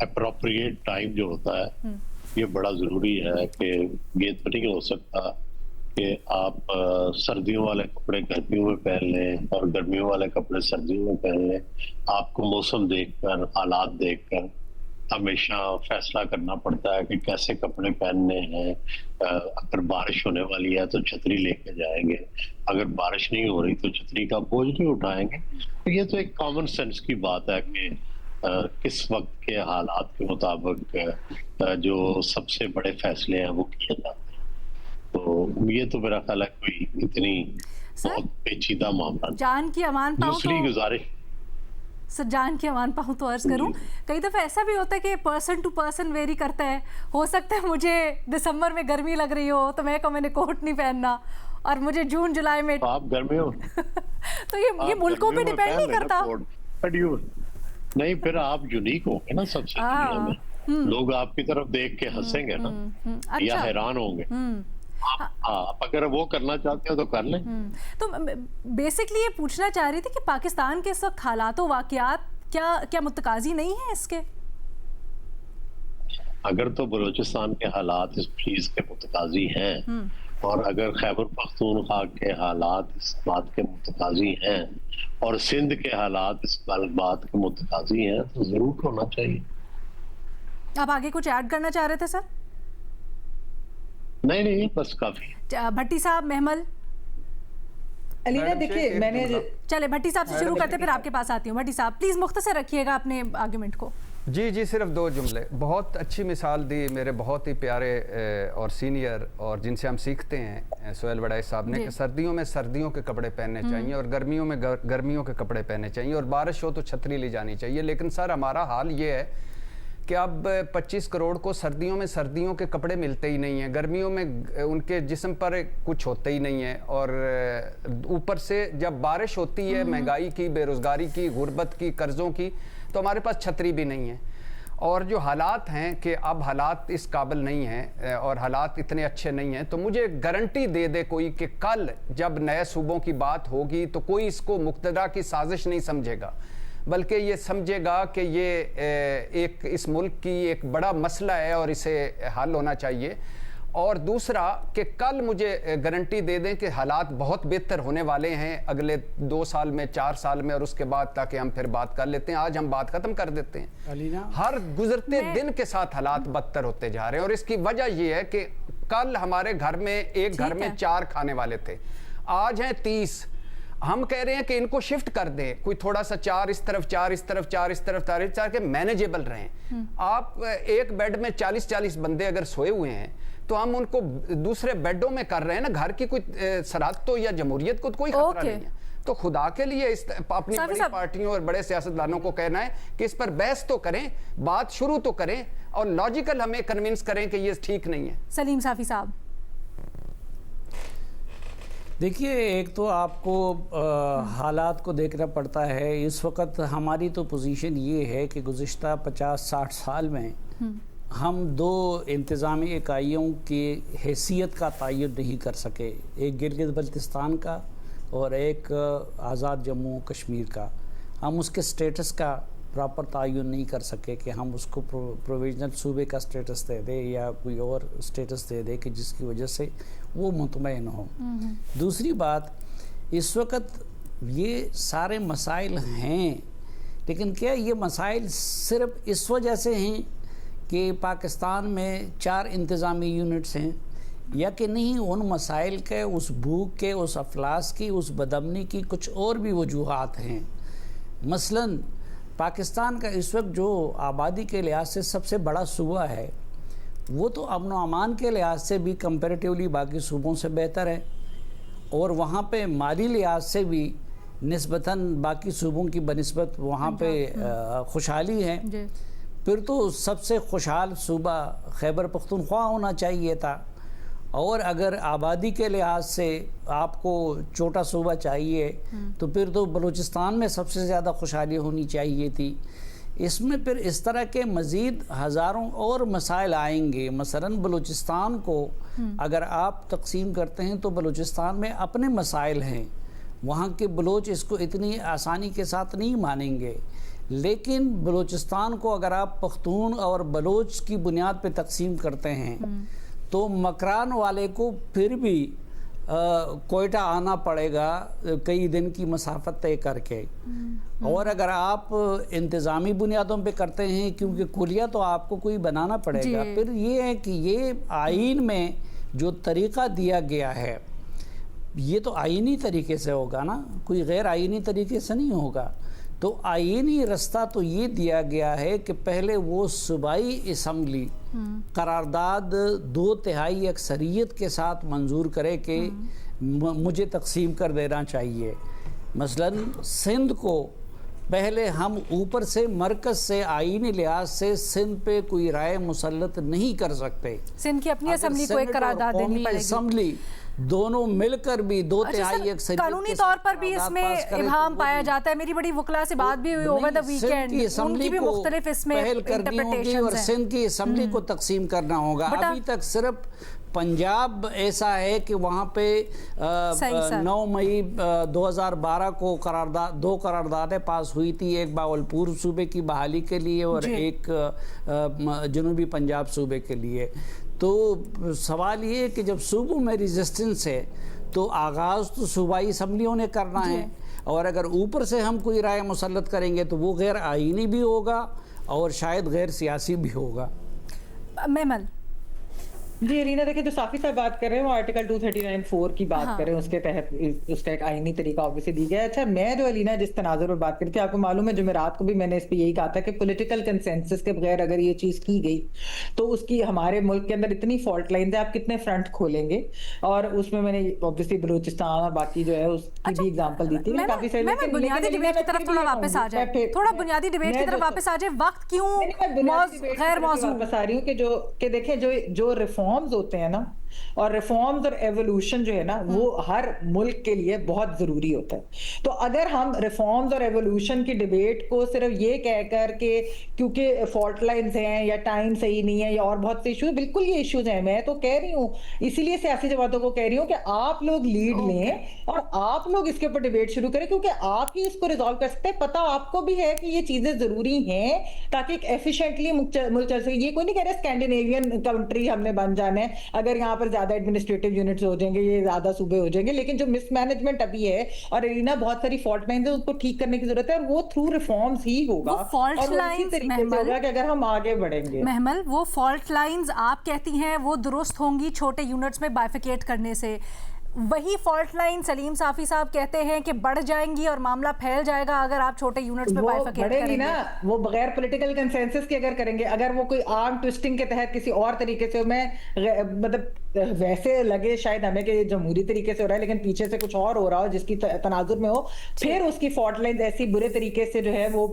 اپروپریٹ ٹائم جو ہوتا ہے یہ بڑا ضروری ہے کہ یہ تو نہیں ہو سکتا کہ آپ سردیوں والے کپڑے گرمیوں میں پہن لیں اور گرمیوں والے کپڑے سردیوں میں پہن لیں. آپ کو موسم دیکھ کر، حالات دیکھ کر ہمیشہ فیصلہ کرنا پڑتا ہے کہ کیسے کپڑے پہننے ہیں. اگر بارش ہونے والی ہے تو چھتری لے کے جائیں گے، اگر بارش نہیں ہو رہی تو چھتری کا بوجھ نہیں اٹھائیں گے. تو یہ تو ایک کامن سینس کی بات ہے کہ کس وقت کے حالات کے مطابق جو سب سے بڑے فیصلے ہیں وہ کیے جاتے ہیں. تو یہ تو میرا خیال ہے کوئی اتنی بہت پیچیدہ معاملہ نہیں. جان کی امان پاؤں دوسری تو گزارش سر، جان کی امان پاؤں تو عرض کروں، کئی دفعہ ایسا بھی ہوتا ہے کہ پرسن ٹو پرسن ویری کرتا ہے. ہو سکتا ہے مجھے دسمبر میں گرمی لگ رہی ہو تو میں نے کوٹ نہیں پہننا، اور مجھے جون جولائی میں آپ گرمی ہو تو یہ ملکوں پہ ڈیپینڈ نہیں کرتا. نہیں، پھر آپ یونیک ہوں گے نا سب سے دنیا میں. لوگ آپ کی طرف دیکھ کے ہنسیں گے نا یا حیران ہوں گے. آپ اگر وہ کرنا چاہتے ہو تو کر لیں. تو بیسکلی یہ پوچھنا چاہ رہی تھی کہ پاکستان کے اس وقت حالات و واقعات کیا متقاضی نہیں ہیں اس کے؟ اگر تو بلوچستان کے حالات اس چیز کے متقاضی ہیں اور اگر خیبر پختونخوا کے حالات اس بات کے متقاضی ہیں اور سندھ کے حالات اس بات کے متقاضی ہیں تو ضرور ہونا چاہیے. آپ آگے کچھ ایڈ کرنا چاہ رہے تھے سر؟ نہیں، بس کافی. بھٹی صاحب، محمل. علینا دیکھیے، میں نے چلے بھٹی صاحب سے شروع کرتے پھر آپ کے پاس آتی ہوں. بھٹی صاحب پلیز مختصر رکھیے گا اپنے آرگومنٹ کو. جی صرف 2 جملے. بہت اچھی مثال دی میرے بہت ہی پیارے اور سینئر اور جن سے ہم سیکھتے ہیں سہیل وڑائی صاحب نے، کہ سردیوں میں سردیوں کے کپڑے پہننے چاہیے اور گرمیوں میں گرمیوں کے کپڑے پہننے چاہیے اور بارش ہو تو چھتری لی جانی چاہیے. لیکن سر ہمارا حال یہ ہے کہ اب 25 کروڑ کو سردیوں میں سردیوں کے کپڑے ملتے ہی نہیں ہیں، گرمیوں میں ان کے جسم پر کچھ ہوتا ہی نہیں ہے، اور اوپر سے جب بارش ہوتی ہے مہنگائی کی، بے روزگاری کی، غربت کی، قرضوں کی، تو ہمارے پاس چھتری بھی نہیں ہے. اور جو حالات ہیں کہ اب حالات اس قابل نہیں ہیں اور حالات اتنے اچھے نہیں ہیں، تو مجھے گارنٹی دے کوئی کہ کل جب نئے صوبوں کی بات ہوگی تو کوئی اس کو مقتدیٰ کی سازش نہیں سمجھے گا، بلکہ یہ سمجھے گا کہ یہ ایک اس ملک کی ایک بڑا مسئلہ ہے اور اسے حل ہونا چاہیے. اور دوسرا کہ کل مجھے گارنٹی دے دیں کہ حالات بہت بہتر ہونے والے ہیں اگلے 2 سال میں، 4 سال میں، اور اس کے بعد تاکہ ہم پھر بات کر لیتے ہیں. آج ہم بات ختم کر دیتے ہیں. ہر گزرتے دن کے ساتھ حالات بدتر ہوتے جا رہے ہیں، اور اس کی وجہ یہ ہے کہ کل ہمارے گھر میں ایک گھر میں 4 کھانے والے تھے، آج ہیں 30. ہم کہہ رہے ہیں کہ ان کو شفٹ کر دیں، کوئی تھوڑا سا 4 اس طرف، 4 اس طرف، 4 اس طرف، تاکہ مینیجیبل رہیں. آپ ایک بیڈ میں 40 بندے اگر سوئے ہوئے ہیں تو ہم ان کو دوسرے بیڈوں میں کر رہے ہیں نا. گھر کی کوئی سرحد تو یا جمہوریت کو کوئی خطرہ نہیں ہے. تو خدا کے لیے اپنی بڑی پارٹیوں اور بڑے سیاستدانوں کو کہنا ہے کہ اس پر بحث تو کریں، بات شروع تو کریں اور لاجیکل ہمیں کنونس کریں کہ یہ ٹھیک نہیں ہے. سلیم صافی صاحب دیکھیے، ایک تو آپ کو حالات کو دیکھنا پڑتا ہے. اس وقت ہماری تو پوزیشن یہ ہے کہ گزشتہ 50-60 سال میں ہم 2 انتظامی اکائیوں کی حیثیت کا تعین نہیں کر سکے، ایک گلگت بلتستان کا اور ایک آزاد جموں کشمیر کا. ہم اس کے سٹیٹس کا پراپر تعین نہیں کر سکے کہ ہم اس کو پروویژنل صوبے کا سٹیٹس دے دیں یا کوئی اور سٹیٹس دے دیں کہ جس کی وجہ سے وہ مطمئن ہو. دوسری بات، اس وقت یہ سارے مسائل ہیں، لیکن کیا یہ مسائل صرف اس وجہ سے ہیں کہ پاکستان میں 4 انتظامی یونٹس ہیں، یا کہ نہیں ان مسائل کے، اس بھوک کے، اس افلاس کی، اس بدامنی کی کچھ اور بھی وجوہات ہیں. مثلاً پاکستان کا اس وقت جو آبادی کے لحاظ سے سب سے بڑا صوبہ ہے وہ تو امن و امان کے لحاظ سے بھی کمپیریٹیولی باقی صوبوں سے بہتر ہے، اور وہاں پہ مالی لحاظ سے بھی نسبتاً باقی صوبوں کی بنسبت وہاں پہ خوشحالی ہے. پھر تو سب سے خوشحال صوبہ خیبر پختونخوا ہونا چاہیے تھا، اور اگر آبادی کے لحاظ سے آپ کو چھوٹا صوبہ چاہیے تو پھر تو بلوچستان میں سب سے زیادہ خوشحالی ہونی چاہیے تھی. اس میں پھر اس طرح کے مزید ہزاروں اور مسائل آئیں گے. مثلاً بلوچستان کو اگر آپ تقسیم کرتے ہیں تو بلوچستان میں اپنے مسائل ہیں، وہاں کے بلوچ اس کو اتنی آسانی کے ساتھ نہیں مانیں گے. لیکن بلوچستان کو اگر آپ پختون اور بلوچ کی بنیاد پہ تقسیم کرتے ہیں تو مکران والے کو پھر بھی کوئٹہ آنا پڑے گا کئی دن کی مسافت طے کر کے، اور اگر آپ انتظامی بنیادوں پہ کرتے ہیں کیونکہ کلیہ تو آپ کو کوئی بنانا پڑے گا، پھر یہ ہے کہ یہ آئین میں جو طریقہ دیا گیا ہے یہ تو آئینی طریقے سے ہوگا نا، کوئی غیر آئینی طریقے سے نہیں ہوگا. تو آئینی رستہ تو یہ دیا گیا ہے کہ پہلے وہ صوبائی اسمبلی قرارداد 2/3 اکثریت کے ساتھ منظور کرے کہ مجھے تقسیم کر دینا چاہیے. مثلا سندھ کو پہلے ہم اوپر سے مرکز سے آئینی لحاظ سے سندھ پہ کوئی رائے مسلط نہیں کر سکتے. سندھ کی اپنی اسمبلی کو ایک قرارداد دینی پڑے گی. اسمبلی دونوں مل کر بھی 2/3 اکثریت قانونی طور پر بھی اس میں ابہام پایا جاتا ہے. میری بڑی وکلا سے بات بھی ہوئی اوور دا ویکینڈ، ان کی بھی مختلف اس میں پہل کرنی ہوگی اور سندھ کی اسمبلی کو تقسیم کرنا ہوگا. ابھی تک صرف پنجاب ایسا ہے کہ وہاں پہ 9 مئی 2012 کو دو قراردادیں پاس ہوئی تھی، ایک باولپور صوبے کی بحالی کے لیے اور ایک جنوبی پنجاب صوبے کے لیے. تو سوال یہ ہے کہ جب صوبوں میں ریزسٹنس ہے تو آغاز تو صوبائی اسمبلیوں نے کرنا ہے، اور اگر اوپر سے ہم کوئی رائے مسلط کریں گے تو وہ غیر آئینی بھی ہوگا اور شاید غیر سیاسی بھی ہوگا. میمل جی ارینا، دیکھیں جو صافی صاحب بات کر رہے ہیں وہ آرٹیکل 239(4) کی بات کر رہے ہیں، اس کے تحت اس کا ایک آئینی طریقہ آبویسلی دی گیا ہے. اچھا، میں جو الینا جس تناظر پر بات کری تھی، آپ کو معلوم ہے جمعرات کو بھی میں نے اس پہ یہی کہا تھا کہ پولیٹیکل کنسنسس کے بغیر اگر یہ چیز کی گئی تو اس کی ہمارے ملک کے اندر اتنی فالٹ لائنز ہیں، آپ کتنے فرنٹ کھولیں گے. اور اس میں نے آبویسلی بلوچستان اور باقی جو ہے اس کی بھی ایگزامپل دی تھی. کافی ساری بنیادی ڈیبیٹ کی طرف تھوڑا واپس آ جائے، تھوڑا بنیادی ڈیبیٹ کی طرف واپس آ جائے. وقت کیوں غیر موضوع واپس آ رہی ہوں کہ دیکھیں جو ریفارمز ہوتے ہیں نا، اور ریفارمز اور ایوولوشن جو ہے نا وہ ہر ملک کے لیے بہت ضروری ہوتا ہے. تو اگر ہم ریفارمز اور ایوولوشن کی ڈیبیٹ کو صرف یہ کہہ کر کہ کیونکہ فالٹ لائنز ہیں یا ٹائم صحیح نہیں ہے یا اور بہت سے ایشوز، بالکل یہ ایشوز ہیں، میں تو کہہ رہی ہوں، اسی لیے سیاسی جماعتوں کو کہہ رہی ہوں کہ آپ لوگ لیڈ لیں اور آپ لوگ اس کے اوپر ڈیبیٹ شروع کریں، کیونکہ آپ ہی اس کو ریزالو کر سکتے ہیں. پتہ آپ کو بھی ہے کہ یہ چیزیں ضروری ہیں تاکہ ایک ایفیشینٹلی ملک چل سکے. یہ کوئی نہیں کہہ رہا اسکینڈینیوین کنٹری ہم نے بن جانا ہے اگر یہاں پر زیادہ ایڈمنسٹریٹو یونٹس ہو جائیں گے، یہ زیادہ صوبے ہو جائیں گے. لیکن جو مس مینجمنٹ ابھی ہے اور ارینا بہت ساری فالٹ لائنز ہیں، اس کو ٹھیک کرنے کی ضرورت ہے، اور وہ تھرو ریفارمز ہی ہوگا اور وہ اسی طریقے سے ہوگا کہ اگر ہم آگے بڑھیں گے. محمل، وہ فالٹ لائنز آپ کہتی ہیں وہ درست ہوں گی چھوٹے یونٹس میں بائفیکیٹ کرنے سے، وہی فالٹ لائن سلیم صافی صاحب کہتے ہیں کہ بڑھ جائیں گی اور معاملہ پھیل جائے گا اگر آپ چھوٹے یونٹس میں بائفیکیٹ کریں گے. نا وہ بغیر پولیٹیکل کنسنسس کے اگر کریں گے، اگر وہ کوئی آرم ٹوسٹنگ کے تحت کسی اور طریقے سے، میں مطلب ویسے لگے شاید ہمیں کہ جمہوری طریقے سے ہو رہا ہے لیکن پیچھے سے کچھ اور ہو رہا ہو جس کی تناظر میں ہو، پھر اس کی فالٹ لائنز ایسی برے طریقے سے جو ہے وہ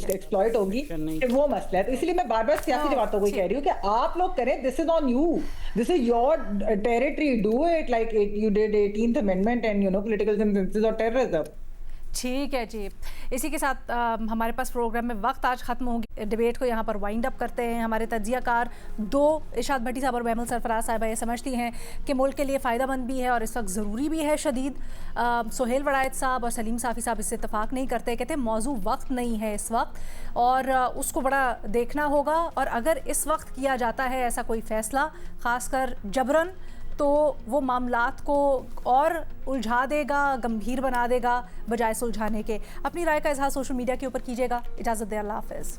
ایکسپلائٹ ہوگی کہ وہ مسئلہ ہے. تو اس لیے میں بار بار سیاسی جماعتوں کو کہہ رہی ہوں کہ آپ لوگ کریں، this is on you, this is your territory, do it like you did 18th amendment and political consensus or terrorism. ٹھیک ہے جی، اسی کے ساتھ ہمارے پاس پروگرام میں وقت آج ختم ہوگی. ڈیبیٹ کو یہاں پر وائنڈ اپ کرتے ہیں. ہمارے تجزیہ کار دو، ارشاد بھٹی صاحب اور محمل سرفراز صاحبہ، یہ سمجھتی ہیں کہ ملک کے لیے فائدہ مند بھی ہے اور اس وقت ضروری بھی ہے شدید. سہیل وڑائد صاحب اور سلیم صافی صاحب اس سے اتفاق نہیں کرتے، کہتے ہیں موضوع وقت نہیں ہے اس وقت اور اس کو بڑا دیکھنا ہوگا، اور اگر اس وقت کیا جاتا ہے ایسا کوئی فیصلہ خاص کر جبرن تو وہ معاملات کو اور الجھا دے گا، گمبھیر بنا دے گا بجائے سلجھانے کے. اپنی رائے کا اظہار سوشل میڈیا کے اوپر کیجیے گا. اجازت دے، اللہ حافظ.